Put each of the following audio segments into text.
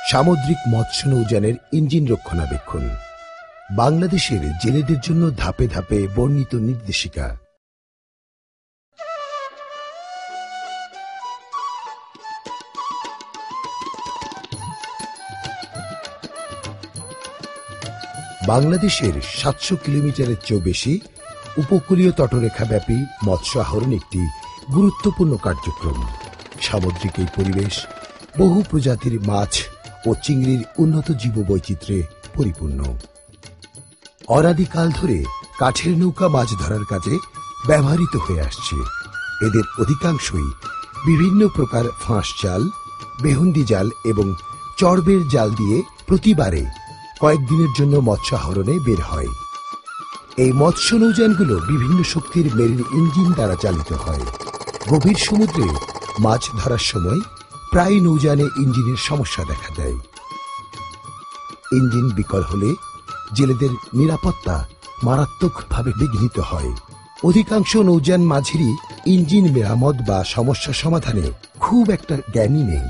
সামুদ্রিক মৎস্য নৌযানের ইঞ্জিন রক্ষণাবেক্ষণ। বাংলাদেশের জেলেদের জন্য ধাপে ধাপে বর্ণিত নির্দেশিকা। বাংলাদেশের ৭০০ কিলোমিটারের চেয়েও বেশি উপকূলীয় তটরেখাব্যাপী মৎস্য আহরণ একটি গুরুত্বপূর্ণ কার্যক্রম। সামুদ্রিক এই পরিবেশ বহু প্রজাতির মাছ ও চিংড়ির উন্নত জীববৈচিত্র্যে পরিপূর্ণ। অনাদিকাল ধরে কাঠের নৌকা মাছ ধরার কাজে ব্যবহৃত হয়ে আসছে। এদের অধিকাংশই বিভিন্ন প্রকার ফাঁস জাল, বেহুন্দি জাল এবং চড়বের জাল দিয়ে প্রতিবারে কয়েকদিনের জন্য মৎস্য আহরণে বের হয়। এই মৎস্য নৌযানগুলো বিভিন্ন শক্তির মেরিন ইঞ্জিন দ্বারা চালিত হয়। গভীর সমুদ্রে মাছ ধরার সময় প্রায় নৌযানে ইঞ্জিনের সমস্যা দেখা দেয়। ইঞ্জিন বিকল হলে জেলেদের নিরাপত্তা মারাত্মকভাবে বিঘ্নিত হয়। অধিকাংশ নৌযান মাঝিরই ইঞ্জিন মেরামত বা সমস্যা সমাধানে খুব একটা জ্ঞানই নেই।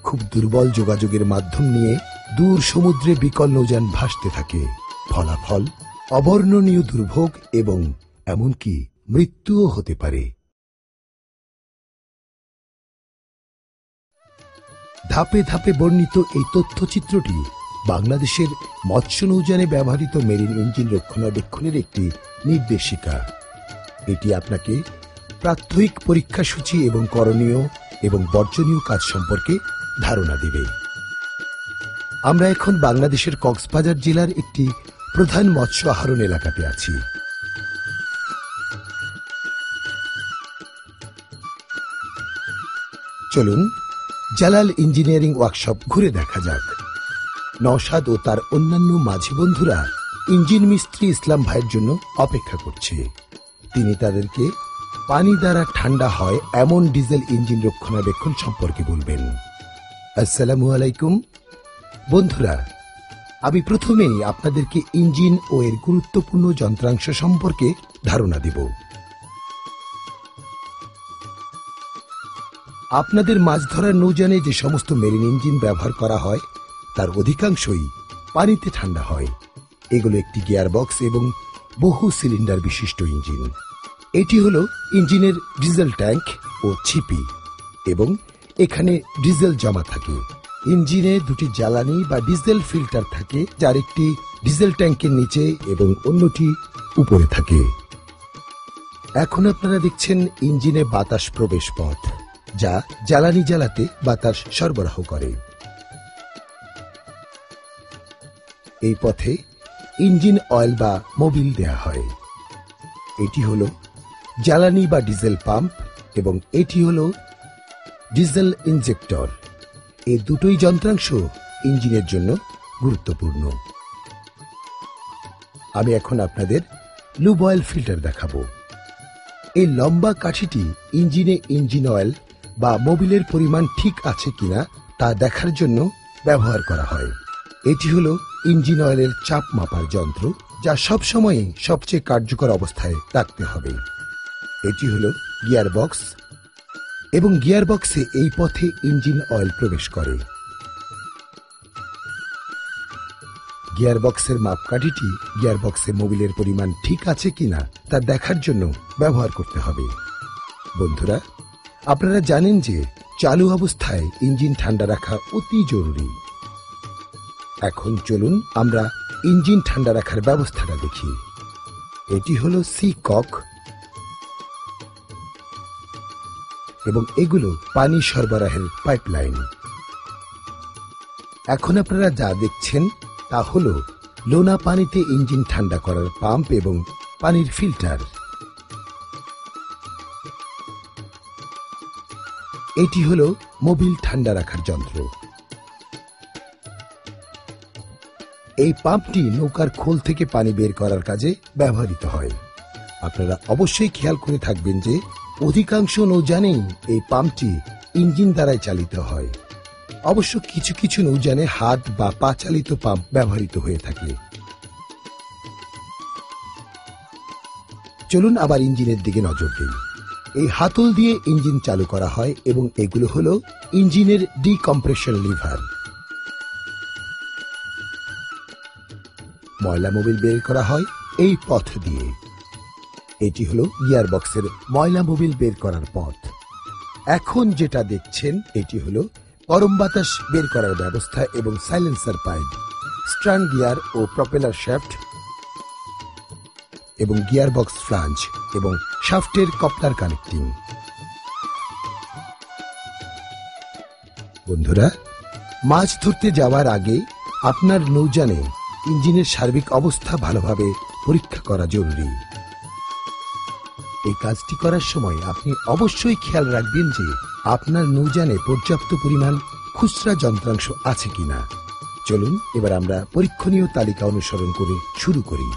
খুব দুর্বল যোগাযোগের মাধ্যম নিয়ে দূর সমুদ্রে বিকল নৌযান ভাসতে থাকে। ফলাফল অবর্ণনীয় দুর্ভোগ এবং এমনকি মৃত্যুও হতে পারে। ধাপে ধাপে বর্ণিত এই তথ্যচিত্রটি বাংলাদেশের মৎস্য নৌযানে ব্যবহৃত মেরিন ইঞ্জিন রক্ষণাবেক্ষণের একটি নির্দেশিকা। এটি আপনাকে প্রাত্যহিক পরীক্ষাসূচি এবং করণীয় এবং বর্জনীয় কাজ সম্পর্কে ধারণা দেবে। আমরা এখন বাংলাদেশের কক্সবাজার জেলার একটি প্রধান মৎস্য আহরণ এলাকাতে আছি। চলুন জালাল ইঞ্জিনিয়ারিং ওয়ার্কশপ ঘুরে দেখা যাক। নওশাদ ও তার অন্যান্য মাঝি বন্ধুরা ইঞ্জিন মিস্ত্রি ইসলাম ভাইয়ের জন্য অপেক্ষা করছে। তিনি তাদেরকে পানি দ্বারা ঠান্ডা হয় এমন ডিজেল ইঞ্জিন রক্ষণাবেক্ষণ সম্পর্কে বলবেন। আসসালামু আলাইকুম বন্ধুরা, আমি প্রথমেই আপনাদেরকে ইঞ্জিন ও এর গুরুত্বপূর্ণ যন্ত্রাংশ সম্পর্কে ধারণা দেব। আপনাদের মাছ ধরার নৌযানে যে সমস্ত মেরিন ইঞ্জিন ব্যবহার করা হয় তার অধিকাংশই পানিতে ঠান্ডা হয়। এগুলো একটি গিয়ারবক্স এবং বহু সিলিন্ডার বিশিষ্ট ইঞ্জিন। এটি হলো ইঞ্জিনের ডিজেল ট্যাঙ্ক ও ছিপি এবং এখানে ডিজেল জমা থাকে। ইঞ্জিনে দুটি জ্বালানি বা ডিজেল ফিল্টার থাকে, যার একটি ডিজেল ট্যাঙ্কের নিচে এবং অন্যটি উপরে থাকে। এখন আপনারা দেখছেন ইঞ্জিনে বাতাস প্রবেশ পথ, যা জ্বালানি জ্বালাতে বাতাস সরবরাহ করে। এই পথে ইঞ্জিন অয়েল বা মোবিল দেয়া হয়। এটি হলো জ্বালানি বা ডিজেল পাম্প এবং এটি হলো ডিজেল ইনজেক্টর। এই দুটোই যন্ত্রাংশ ইঞ্জিনের জন্য গুরুত্বপূর্ণ। আমি এখন আপনাদের লুব অয়েল ফিল্টার দেখাবো। এই লম্বা কাঠিটি ইঞ্জিনে ইঞ্জিন অয়েল বা মোবিলের পরিমাণ ঠিক আছে কিনা তা দেখার জন্য ব্যবহার করা হয়। এটি হলো ইঞ্জিন অয়েলের চাপ মাপার যন্ত্র, যা সবসময় সবচেয়ে কার্যকর অবস্থায় রাখতে হবে। এটি হলো গিয়ারবক্স এবং গিয়ারবক্সে এই পথে ইঞ্জিন অয়েল প্রবেশ করে। গিয়ারবক্সের মাপকাঠিটি গিয়ারবক্সে মোবিলের পরিমাণ ঠিক আছে কিনা তা দেখার জন্য ব্যবহার করতে হবে। বন্ধুরা, আপনারা জানেন যে চালু অবস্থায় ইঞ্জিন ঠান্ডা রাখা অতি জরুরি। এখন চলুন আমরা ইঞ্জিন ঠান্ডা রাখার ব্যবস্থাটা দেখি। এটি হলো সি কক এবং এগুলো পানি সরবরাহের পাইপলাইন। এখন আপনারা যা দেখছেন তা হলো লোনা পানিতে ইঞ্জিন ঠান্ডা করার পাম্প এবং পানির ফিল্টার। এটি হলো মোবিল ঠান্ডা রাখার যন্ত্র। এই পাম্পটি নৌকার খোল থেকে পানি বের করার কাজে ব্যবহৃত হয়। আপনারা অবশ্যই খেয়াল করে থাকবেন যে অধিকাংশ নৌযানেই এই পাম্পটি ইঞ্জিন দ্বারাই চালিত হয়। অবশ্য কিছু কিছু নৌযানে হাত বা পা চালিত পাম্প ব্যবহৃত হয়ে থাকে। চলুন আবার ইঞ্জিনের দিকে নজর দিই। এই হাতল দিয়ে ইঞ্জিন চালু করা হয় এবং এগুলো হলো ইঞ্জিনের ডিকম্প্রেশন লিভার। ময়লা মোবিল বের করা হয় এই পথ দিয়ে। এটি হলো গিয়ারবক্সের ময়লা মোবিল বের করার পথ। এখন যেটা দেখছেন এটি হলো গরম বাতাস বের করার ব্যবস্থা এবং সাইলেন্সার পাইপ, স্ট্রান গিয়ার ও প্রপেলার শ্যাফট এবং গিয়ারবক্স ফ্লাঞ্জ এবং শাফটের কপ্লার কানেক্টিং। বন্ধুরা, মাছ ধরতে যাওয়ার আগে আপনার নৌযানে ইঞ্জিনের সার্বিক অবস্থা ভালোভাবে পরীক্ষা করা জরুরি। এই কাজটি করার সময় আপনি অবশ্যই খেয়াল রাখবেন যে আপনার নৌযানে পর্যাপ্ত পরিমাণ খুচরা যন্ত্রাংশ আছে কিনা। চলুন এবার আমরা পরীক্ষণীয় তালিকা অনুসরণ করে শুরু করি।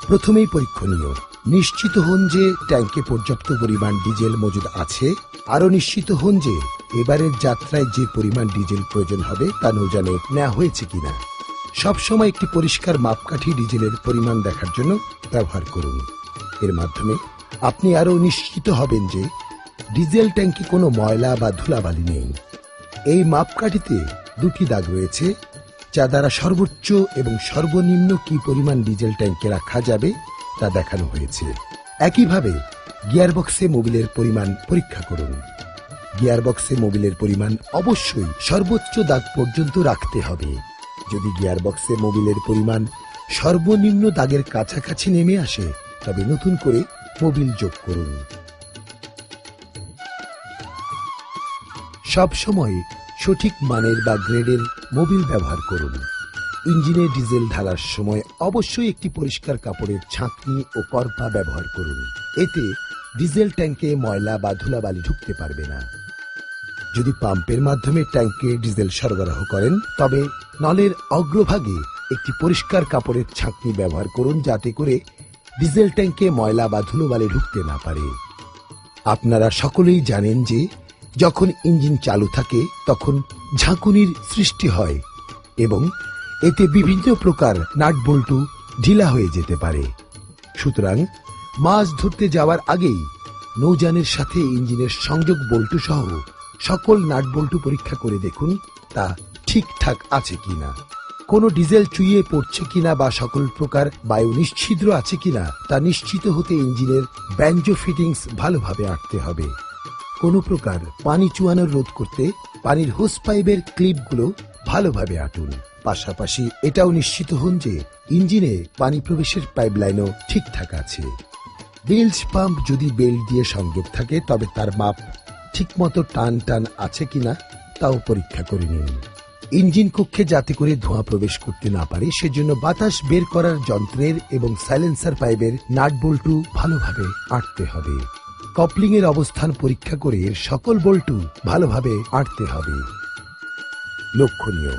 প্রথমেই পরীক্ষণীয়, নিশ্চিত হন যে ট্যাঙ্কে পর্যাপ্ত পরিমাণ ডিজেল মজুদ আছে। আরও নিশ্চিত হন যে এবারের যাত্রায় যে পরিমাণ ডিজেল প্রয়োজন হবে তা নৌযানে নেওয়া হয়েছে কিনা। সবসময় একটি পরিষ্কার মাপকাঠি ডিজেলের পরিমাণ দেখার জন্য ব্যবহার করুন। এর মাধ্যমে আপনি আরও নিশ্চিত হবেন যে ডিজেল ট্যাঙ্কে কোনো ময়লা বা ধুলাবালি নেই। এই মাপকাঠিতে দুটি দাগ রয়েছে, যা দ্বারা সর্বোচ্চ এবং সর্বনিম্ন কি পরিমাণ ডিজেল ট্যাঙ্কে রাখা যাবে তা দেখানো হয়েছে। একইভাবে গিয়ারবক্সে মোবিলের পরিমাণ পরীক্ষা করুন। গিয়ারবক্সে মোবিলের পরিমাণ অবশ্যই সর্বোচ্চ দাগ পর্যন্ত রাখতে হবে। যদি গিয়ারবক্সে মোবিলের পরিমাণ সর্বনিম্ন দাগের কাছাকাছি নেমে আসে তবে নতুন করে মোবিল যোগ করুন। সবসময় সঠিক মানের বা গ্রেডের মোবিল ব্যবহার করুন। ইঞ্জিনে ডিজেল ঢালার সময় অবশ্যই একটি পরিষ্কার কাপড়ের ছাঁকনি ও করপা ব্যবহার করুন। এতে ডিজেল ট্যাঙ্কে ময়লা বা ধুলাবালি ঢুকতে পারবে না। যদি পাম্পের মাধ্যমে ট্যাঙ্কে ডিজেল সরবরাহ করেন তবে নলের অগ্রভাগে একটি পরিষ্কার কাপড়ের ছাঁকনি ব্যবহার করুন, যাতে করে ডিজেল ট্যাঙ্কে ময়লা বা ধুলোবালি ঢুকতে না পারে। আপনারা সকলেই জানেন যে যখন ইঞ্জিন চালু থাকে তখন ঝাঁকুনির সৃষ্টি হয় এবং এতে বিভিন্ন প্রকার নাট বল্টু ঢিলা হয়ে যেতে পারে। সুতরাং মাছ ধরতে যাওয়ার আগেই নৌযানের সাথে ইঞ্জিনের সংযোগ বল্টু সহ সকল নাট বল্টু পরীক্ষা করে দেখুন তা ঠিকঠাক আছে কিনা, কোনো ডিজেল চুইয়ে পড়ছে কিনা বা সকল প্রকার বায়ু নিশ্ছিদ্র আছে কিনা তা নিশ্চিত হতে ইঞ্জিনের ব্যাঞ্জো ফিটিংস ভালোভাবে আঁটতে হবে। কোনো প্রকার পানি চুয়ানোর রোধ করতে পানির হোস পাইপের ক্লিপগুলো ভালোভাবে আঁটুন। পাশাপাশি এটাও নিশ্চিত হন যে ইঞ্জিনে পানি প্রবেশের পাইপলাইনও ঠিকঠাক আছে। বেলচ পাম্প যদি বেল্ট দিয়ে সংযোগ থাকে তবে তার মাপ ঠিকমতো টান আছে কিনা তাও পরীক্ষা করে নিন। ইঞ্জিন কক্ষে যাতে করে ধোঁয়া প্রবেশ করতে না পারে সেজন্য বাতাস বের করার যন্ত্রের এবং সাইলেন্সার পাইপের নাট বল্টু ভালোভাবে আঁটতে হবে। কপলিং এর অবস্থান পরীক্ষা করে এর সকল বল্টু ভালোভাবে আঁটতে হবে। লক্ষণীয়,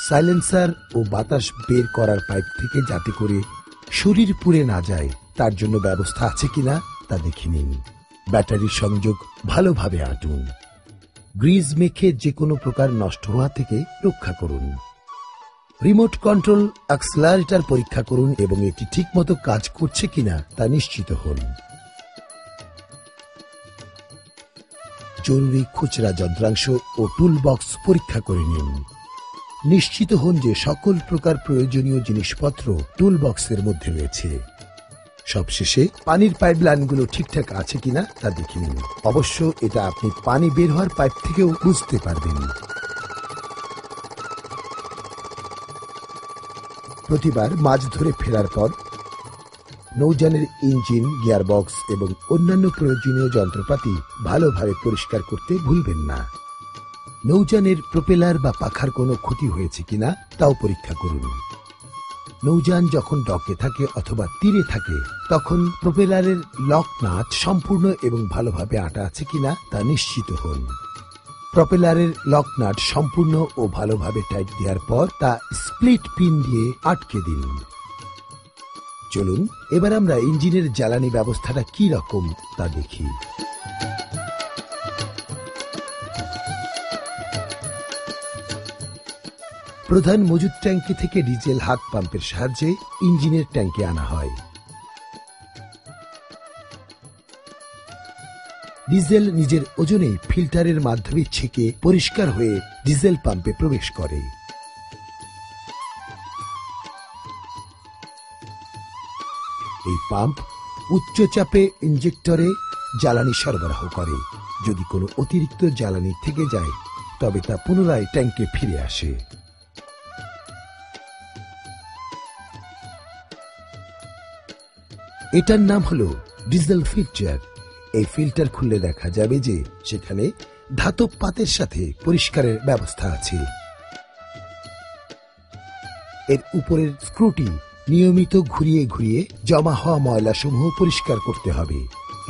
সাইলেন্সার ও বাতাস বের করার পাইপ থেকে যাতে করে শরীর পুড়ে না যায় তার জন্য ব্যবস্থা আছে কিনা তা দেখে নিন। ব্যাটারির সংযোগ ভালোভাবে আঁটুন। গ্রিজ মেখে যে কোনো প্রকার নষ্ট হওয়া থেকে রক্ষা করুন। রিমোট কন্ট্রোল অ্যাক্সেলারেটর পরীক্ষা করুন এবং এটি ঠিকমতো কাজ করছে কিনা তা নিশ্চিত হন। জরুরি খুচরা যন্ত্রাংশ ও টুল বক্স পরীক্ষা করে নিন। নিশ্চিত হন যে সকল প্রকার প্রয়োজনীয় জিনিসপত্র টুল বক্সের মধ্যে রয়েছে। সবশেষে পানির পাইপলাইনগুলো ঠিকঠাক আছে কিনা তা দেখে নিন। অবশ্য এটা আপনি পানি বের হওয়ার পাইপ থেকেও বুঝতে পারবেন। প্রতিবার মাছ ধরে ফেরার পর নৌযানের ইঞ্জিন, গিয়ারবক্স এবং অন্যান্য প্রয়োজনীয় যন্ত্রপাতি ভালোভাবে পরিষ্কার করতে ভুলবেন না। নৌযানের প্রোপেলার বা পাখার কোনো ক্ষতি হয়েছে কিনা তাও পরীক্ষা করুন। নৌযান যখন ডকে থাকে অথবা তীরে থাকে তখন প্রোপেলারের লক নাট সম্পূর্ণ এবং ভালোভাবে আঁটা আছে কিনা তা নিশ্চিত হন। প্রোপেলারের লক নাট সম্পূর্ণ ও ভালোভাবে টাইট দেওয়ার পর তা স্প্লিট পিন দিয়ে আটকে দিন। চলুন এবার আমরা ইঞ্জিনের জ্বালানি ব্যবস্থাটা কি রকম তা দেখি। প্রধান মজুদ ট্যাঙ্কি থেকে ডিজেল হাত পাম্পের সাহায্যে ইঞ্জিনের ট্যাঙ্কে আনা হয়। ডিজেল নিজের ওজনে ফিল্টারের মাধ্যমে ছেঁকে পরিষ্কার হয়ে ডিজেল পাম্পে প্রবেশ করে। এই পাম্প উচ্চ চাপে ইনজেক্টরে জ্বালানি সরবরাহ করে। যদি কোনো অতিরিক্ত জ্বালানি থেকে যায় তবে তা পুনরায় ট্যাঙ্কে ফিরে আসে। এটার নাম হলো ডিজেল ফিল্টার। এই ফিল্টার খুললে দেখা যাবে যে সেখানে ধাতব পাতের সাথে পরিষ্কারের ব্যবস্থা আছে। এর উপরের স্ক্রুটি নিয়মিত ঘুরিয়ে ঘুরিয়ে জমা হওয়া ময়লাসমূহ পরিষ্কার করতে হবে।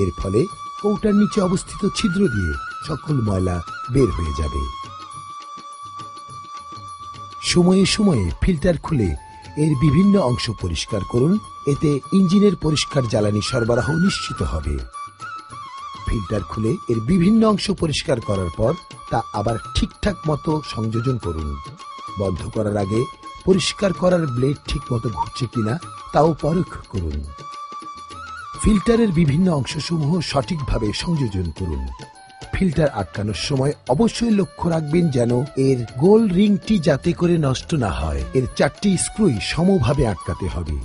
এর ফলে কৌটার নিচে অবস্থিত ছিদ্র দিয়ে সকল ময়লা বের হয়ে যাবে। সময়ে সময়ে ফিল্টার খুলে এর বিভিন্ন অংশ পরিষ্কার করুন, এতে ইঞ্জিনের পরিষ্কার জ্বালানি সরবরাহ নিশ্চিত হবে। ফিল্টার খুলে এর বিভিন্ন অংশ পরিষ্কার করার পর তা আবার ঠিকঠাক মতো সংযোজন করুন। বন্ধ করার আগে পরিষ্কার করার ব্লেড ঠিক মতো ঘুরছে কিনা তাও পরখ করুন। ফিল্টারের বিভিন্ন অংশসমূহ সঠিকভাবে সংযোজন করুন। ফিল্টার আটকানোর সময় অবশ্যই লক্ষ্য রাখবেন যেন এর গোল রিংটি যাতে করে নষ্ট না হয়। এর 4টি স্ক্রুই সমভাবে আটকাতে হবে।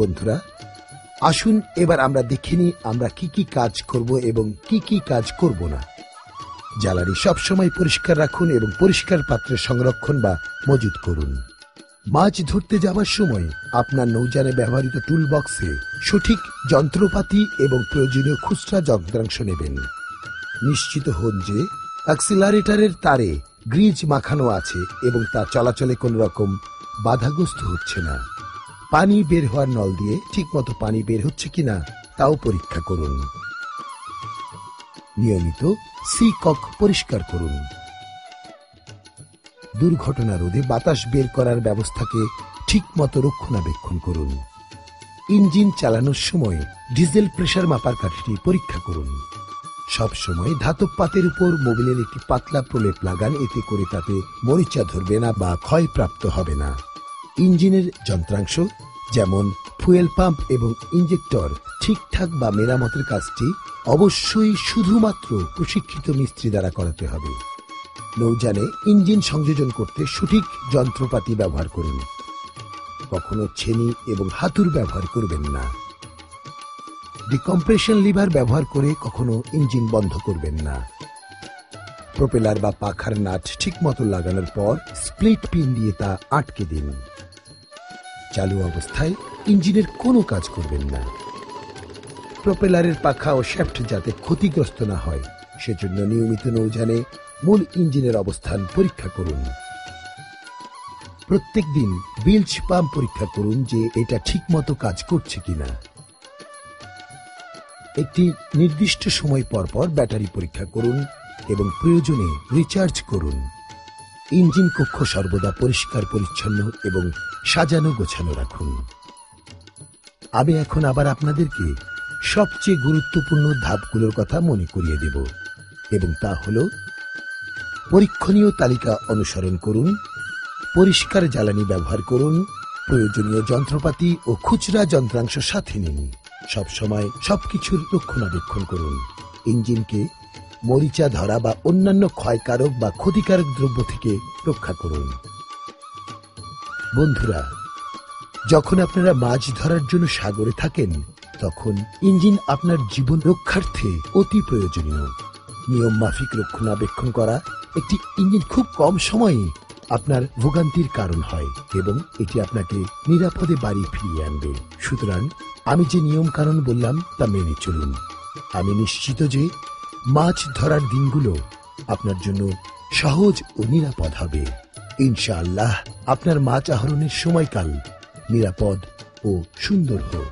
বন্ধুরা, আসুন এবার আমরা দেখে নিই আমরা কি কি কাজ করব এবং কি কি কাজ করব না। জ্বালানি সবসময় পরিষ্কার রাখুন এবং পরিষ্কার পাত্রে সংরক্ষণ বা মজুত করুন। মাছ ধরতে যাওয়ার সময় আপনার নৌযানে ব্যবহৃত টুল বক্সে সঠিক যন্ত্রপাতি এবং প্রয়োজনীয় খুচরা যন্ত্রাংশ নেবেন। নিশ্চিত হন যে অ্যাক্সিলারেটরের তারে গ্রিজ মাখানো আছে এবং তা চলাচলে কোনো রকম বাধাগ্রস্ত হচ্ছে না। পানি বের হওয়ার নল দিয়ে ঠিকমতো পানি বের হচ্ছে কিনা তাও পরীক্ষা করুন। নিয়মিত সি কক পরিষ্কার করুন। দুর্ঘটনা রোধে বাতাস বের করার ব্যবস্থাকে ঠিকমতো রক্ষণাবেক্ষণ করুন। ইঞ্জিন চালানোর সময় ডিজেল প্রেসার মাপার কাঠিটি পরীক্ষা করুন। সব সময় ধাতব পাতের উপর মোবিলের একটি পাতলা প্রলেপ লাগান, এতে করে তাতে মরিচা ধরবে না বা ক্ষয়প্রাপ্ত হবে না। ইঞ্জিনের যন্ত্রাংশ যেমন ফুয়েল পাম্প এবং ইনজেক্টর ঠিকঠাক বা মেরামতের কাজটি অবশ্যই শুধুমাত্র প্রশিক্ষিত মিস্ত্রি দ্বারা করাতে হবে। নৌযানে ইঞ্জিন সংযোজন করতে সঠিক যন্ত্রপাতি ব্যবহার করুন। কখনো ছেনি এবং হাতুড় ব্যবহার করবেন না। ডিকম্প্রেশন লিভার ব্যবহার করে কখনো ইঞ্জিন বন্ধ করবেন না। প্রোপেলার বা পাখার নাট ঠিকমতো লাগানোর পর স্প্লিট পিন দিয়ে তা আটকে দিন। চালু অবস্থায় ইঞ্জিনের কোনো কাজ করবেন না। প্রোপেলারের পাখা ও শ্যাফট যাতে ক্ষতিগ্রস্ত না হয় সেজন্য নিয়মিত নৌযানে মূল ইঞ্জিনের অবস্থান পরীক্ষা করুন। প্রত্যেক দিন বিলচ পাম্প পরীক্ষা করুন যে এটা ঠিকমতো কাজ করছে কিনা। একটি নির্দিষ্ট সময় পর পর ব্যাটারি পরীক্ষা করুন এবং প্রয়োজনে রিচার্জ করুন। ইঞ্জিন কক্ষ সর্বদা পরিষ্কার পরিচ্ছন্ন এবং সাজানো গোছানো রাখুন। আমি এখন আবার আপনাদেরকে সবচেয়ে গুরুত্বপূর্ণ ধাপগুলোর কথা মনে করিয়ে দেব এবং তা হল পরীক্ষণীয় তালিকা অনুসরণ করুন, পরিষ্কার জ্বালানি ব্যবহার করুন, প্রয়োজনীয় যন্ত্রপাতি ও খুচরা যন্ত্রাংশ সাথে নিন। সবসময় সবকিছুর রক্ষণাবেক্ষণ করুন। ইঞ্জিনকে মরিচা ধরা বা অন্যান্য ক্ষয়কারক বা ক্ষতিকারক দ্রব্য থেকে রক্ষা করুন। বন্ধুরা, যখন আপনারা মাছ ধরার জন্য সাগরে থাকেন তখন ইঞ্জিন আপনার জীবন রক্ষার্থে অতি প্রয়োজনীয়। নিয়ম মাফিক রক্ষণাবেক্ষণ করা একটি ইঞ্জিন খুব কম সময়ে আপনার ভোগান্তির কারণ হয় এবং এটি আপনাকে নিরাপদে বাড়ি ফিরিয়ে আনবে। সুতরাং আমি যে নিয়ম কানুন বললাম তা মেনে চলুন। আমি নিশ্চিত যে মাছ ধরার দিনগুলো আপনার জন্য সহজ ও নিরাপদ হবে। ইনশাআল্লাহ আপনার মাছ আহরণের সময়কাল নিরাপদ ও সুন্দর হোক।